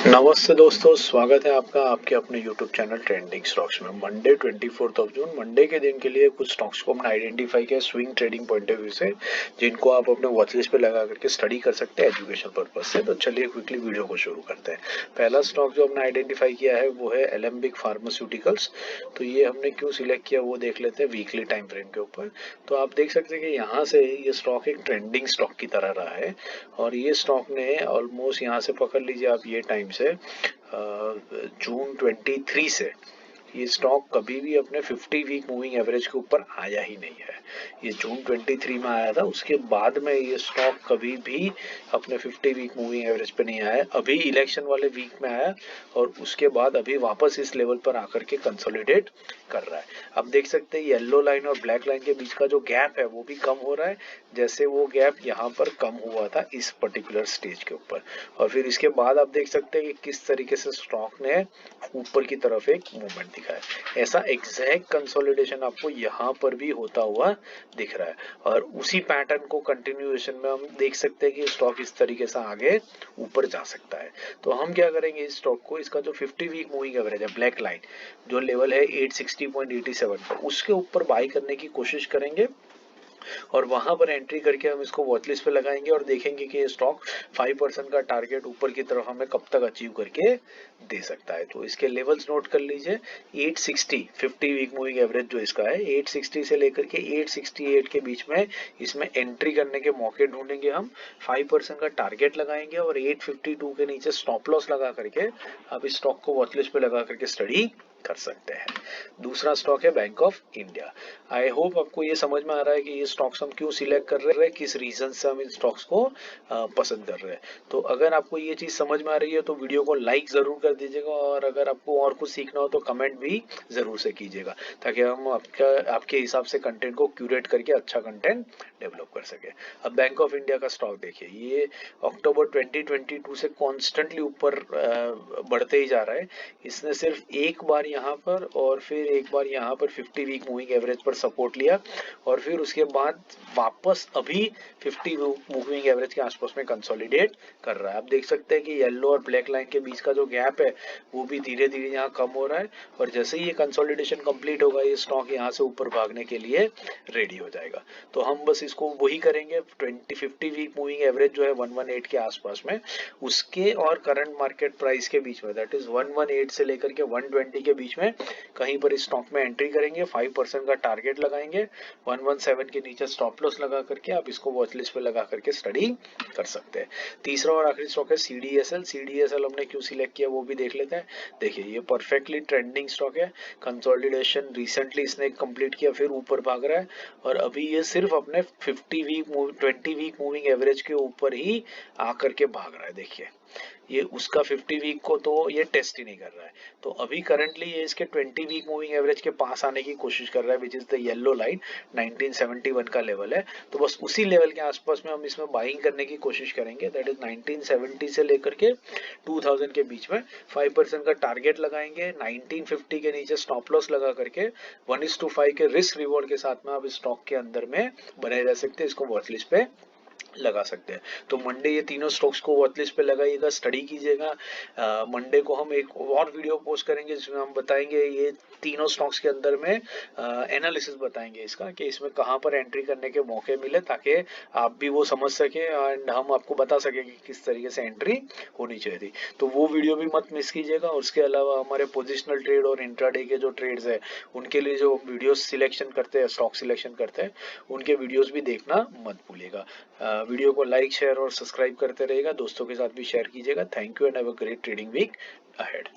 नमस्ते दोस्तों, स्वागत है आपका आपके अपने YouTube चैनल ट्रेंडिंग स्टॉक्स में। मंडे 24 जून मंडे के दिन के लिए कुछ स्टॉक्स को हमने आइडेंटिफाई किया swing trading point of view से, जिनको आप अपने वॉच लिस्ट पे लगा करके स्टडी कर सकते हैं एजुकेशन पर्पज से। तो चलिए क्विकली वीडियो को शुरू करते हैं। पहला स्टॉक जो हमने आइडेंटिफाई किया है वो है एलेम्बिक फार्मास्यूटिकल्स। तो ये हमने क्यों सिलेक्ट किया वो देख लेते हैं वीकली टाइम फ्रेम के ऊपर। तो आप देख सकते हैं कि यहाँ से ये स्टॉक एक ट्रेंडिंग स्टॉक की तरह रहा है और ये स्टॉक ने ऑलमोस्ट यहाँ से पकड़ लीजिए आप ये टाइम से जून 23 से ये स्टॉक कभी भी अपने 50 वीक मूविंग एवरेज के ऊपर आया ही नहीं है। ये जून 23 में आया था, उसके बाद में ये स्टॉक कभी भी अपने 50 वीक मूविंग एवरेज पे नहीं आया। अभी इलेक्शन वाले वीक में आया और उसके बाद अभी वापस इस लेवल पर आकर के कंसोलिडेट कर रहा है। अब देख सकते हैं येलो लाइन और ब्लैक लाइन के बीच का जो गैप है वो भी कम हो रहा है, जैसे वो गैप यहाँ पर कम हुआ था इस पर्टिकुलर स्टेज के ऊपर। और फिर इसके बाद आप देख सकते हैं कि किस तरीके से स्टॉक ने ऊपर की तरफ एक मूवमेंट दिखा है। ऐसा एग्जैक्ट कंसोलिडेशन आपको यहाँ पर भी होता हुआ दिख रहा है और उसी पैटर्न को कंटिन्यूएशन में हम देख सकते हैं कि स्टॉक इस तरीके से आगे ऊपर जा सकता है। तो हम क्या करेंगे, इस स्टॉक को इसका जो 50 वीक मूविंग एवरेज है ब्लैक लाइन जो लेवल है 860.87 पर, उसके ऊपर बाई करने की कोशिश करेंगे और वहां पर एंट्री करके हम इसको वॉच लिस्ट पे लगाएंगे और देखेंगे कि ये स्टॉक 5% का टारगेट ऊपर की तरफ हमें कब तक अचीव करके दे सकता है। तो इसके लेवल्स नोट कर लीजिए। 860 50 वीक मूविंग एवरेज जो इसका है 860 से लेकर के 868 के बीच में इसमें एंट्री करने के मौके ढूंढेंगे हम। 5% का टारगेट लगाएंगे और 852 के नीचे स्टॉप लॉस लगा करके आप इस स्टॉक को वॉच लिस्ट पे लगा करके स्टडी कर सकते हैं। दूसरा स्टॉक है bank of India. I hope आपको ये समझ में आ रहा है कि ये स्टॉक्स हम क्यों सिलेक्ट कर रहे हैं, किस रीजन से हम इन स्टॉक्स को पसंद कर रहे हैं। तो अगर आपको ये चीज समझ में आ रही है तो वीडियो को लाइक जरूर कर दीजिएगा और अगर आपको और कुछ सीखना हो तो कमेंट भी जरूर से कीजिएगा, ताकि हम आपके हिसाब से कंटेंट को क्यूरेट करके अच्छा कंटेंट डेवलप कर सके। अब बैंक ऑफ इंडिया का स्टॉक देखिए, ये अक्टूबर 2022 से कॉन्स्टेंटली ऊपर बढ़ते ही जा रहा है। इसने सिर्फ एक बार यहाँ पर और फिर एक बार यहाँ पर 50 वीक मूविंग एवरेज पर सपोर्ट लिया और फिर उसके बाद वापस अभी 50 मूविंग एवरेज के आसपास में कंसोलिडेट कर रहा है। आप देख सकते हैं कि येलो और ब्लैक लाइन के बीच का जो गैप है वो भी धीरे धीरे यहाँ कम हो रहा है और जैसे ही ये कंसोलिडेशन कंप्लीट होगा ये स्टॉक यहाँ से ऊपर भागने के लिए रेडी हो जाएगा। तो हम बस इसको वही करेंगे, 50 वीक मूविंग एवरेज जो है 118 के आसपास में, उसके और करंट मार्केट प्राइस के बीच में, दैट इज 118 से लेकर के 120 के बीच में कहीं पर इस स्टॉक में एंट्री करेंगे। 5% का टारगेट लगाएंगे, 117 के नीचे स्टॉप लॉस लगा करके आप इसको वॉच लिस्ट पे लगा करके स्टडी कर सकते हैं। तीसरा और आखिरी स्टॉक है सीडीएसएल। सीडीएसएल हमने क्यों सिलेक्ट किया वो भी देख लेते हैं। देखिए ये परफेक्टली ट्रेंडिंग स्टॉक है, कंसोलिडेशन रिसेंटली इसने कंप्लीट किया, फिर ऊपर भाग रहा है और अभी ये सिर्फ अपने 20 वीक मूविंग एवरेज के ऊपर ही आकर के भाग रहा है। देखिए ये उसका 50 वीक को तो ये टेस्ट ही नहीं कर रहा है। तो अभी करंटली ये इसके 20 वीक मूविंग एवरेज के पास आने की कोशिश कर रहा है, which is the yellow line 1971 का लेवल है। तो बस उसी लेवल के आसपास में हम इसमें बाइंग करने की कोशिश करेंगे, दैट इज 1970 से लेकर के 2000 के बीच में 5% का टारगेट लगाएंगे। 1950 के नीचे स्टॉप लॉस लगा करके 1:5 के रिस्क रिवॉर्ड के साथ में आप स्टॉक के अंदर में बने रह सकते हैं, इसको वॉच लिस्ट पे लगा सकते हैं। तो मंडे ये तीनों स्टॉक्स को वॉच लिस्ट पे लगाइएगा, स्टडी कीजिएगा। मंडे को हम एक और वीडियो पोस्ट करेंगे जिसमें हम बताएंगे ये तीनों स्टॉक्स के अंदर में एनालिसिस बताएंगे इसका कि इसमें कहाँ पर एंट्री करने के मौके मिले, ताकि आप भी वो समझ सके एंड हम आपको बता सके कि किस तरीके से एंट्री होनी चाहिए थी। तो वो वीडियो भी मत मिस कीजिएगा। और उसके अलावा हमारे पोजिशनल ट्रेड और इंट्राडे के जो ट्रेड्स है उनके लिए जो वीडियो सिलेक्शन करते हैं, स्टॉक सिलेक्शन करते हैं, उनके वीडियोस भी देखना मत भूलिएगा। वीडियो को लाइक शेयर और सब्सक्राइब करते रहिएगा, दोस्तों के साथ भी शेयर कीजिएगा। Thank you and have a great trading week ahead.